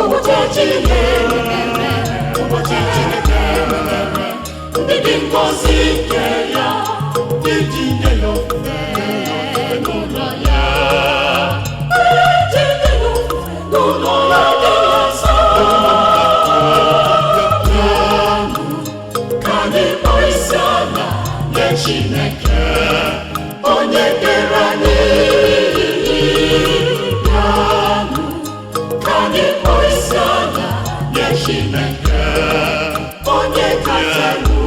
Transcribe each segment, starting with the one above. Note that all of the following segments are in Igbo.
ụbọchị Chineke, ụbọchị Chineke mere, ndị dị ngọzi nke ya iji nye ya ofufe n'ụlọ ya, iji nye ya ofufe n'ụlọ ya dị nsọ. Ka anyị kpọọ isiala nye Chineke, onye kere anyị. Ka anyị kpọọ isiala nye Chineke, onye kacha elu.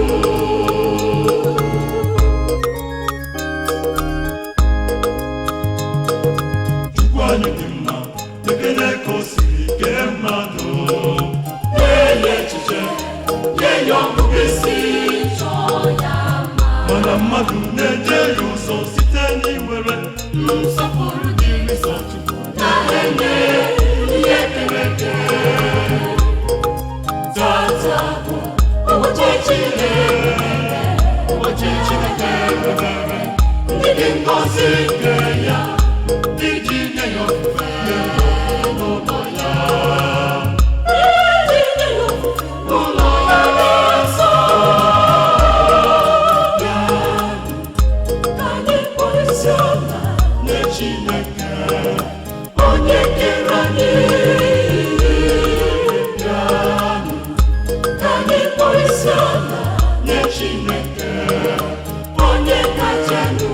Chukwu anyị dị mma, ekele ka o siri kee mmadụ, nye ya echiche, nye ya ọgụgụ isi, mana mmadụ na-eje ya ụzọ site n'iwere nsọpụrụ dịrị sọ Chukwu na-enye ihe kere eke. Tata bụ ụbọchị Chineke, ụbọchị Chineke mere, ndị dị ngọzi nke ya iji nye ya ofufe n'ụlọ ya, iji nye ya ofufe n'ụlọ ya dị nsọ. Ka anyị kpọọ isiala nye Chineke, onye kere anyị. Ka anyị kpọọ isiala nye Chineke, onye kacha elu.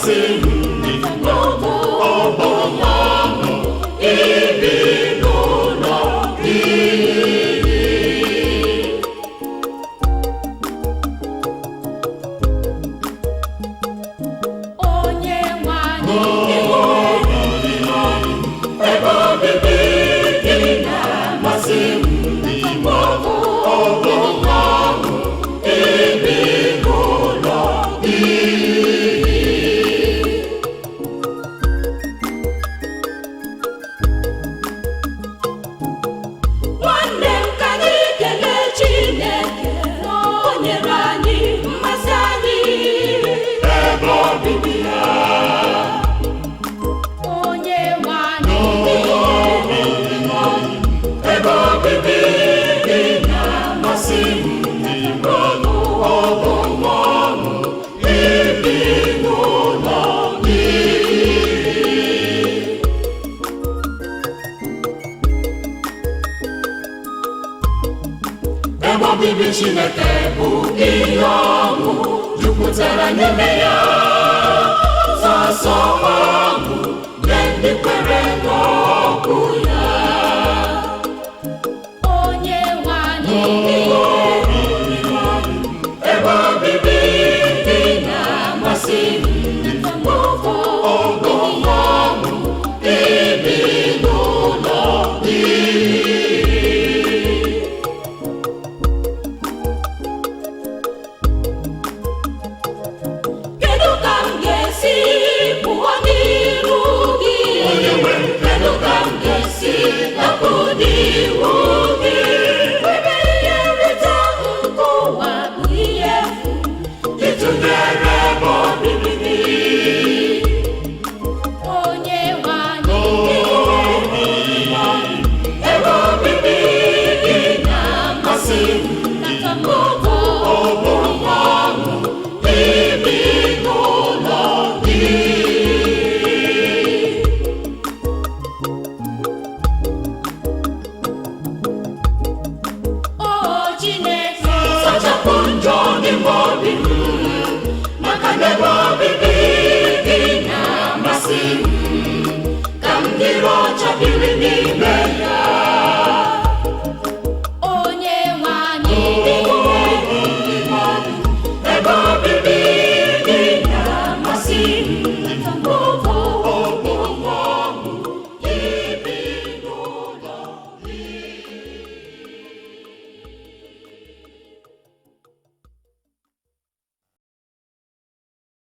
na-amasị m ọbụmọnụ ibi n'ụlọ gị. Onye nwe anyị, ebe obibi gị na-amasị m ọbụmọnụ ibi n'ụlọ gị. nwanne m ka anyị kelee Chineke na o nyere anyị mmasị anyị. Ebe obibi ya, Onye nwe anyị, ebe obibi gị na-amasị m ọbụmọnụ ibi n'ụlọ gị. Ebe obibi Chineke bụ ihe ọṅụ jupụtara n'ime ya, sọsọ ọṅụ nye ndị kwere n'okwu ya. Onye nwe anyị, Ebe obibi gị na-amasị m ọbụmọnụ ibi n'ụlọ gị. kedu ka m ga-esi pụọ n'iru gị? Kedu ka m ga-esi Napụ n'ihu gị, ebe ihe nrite nke ụwa bụ ihe efu. ịtụnyere ebe obibi gị? Onye nwe anyị, Ebe obibi gị na-amasị m ọbụmọnụ ibi n'ụlọ gị. o Chineke, Sachapụ njọ n'ime obi m, maka na ebe obibi gị na-amasị m, ka m dịrị ọcha biri n'ime ya.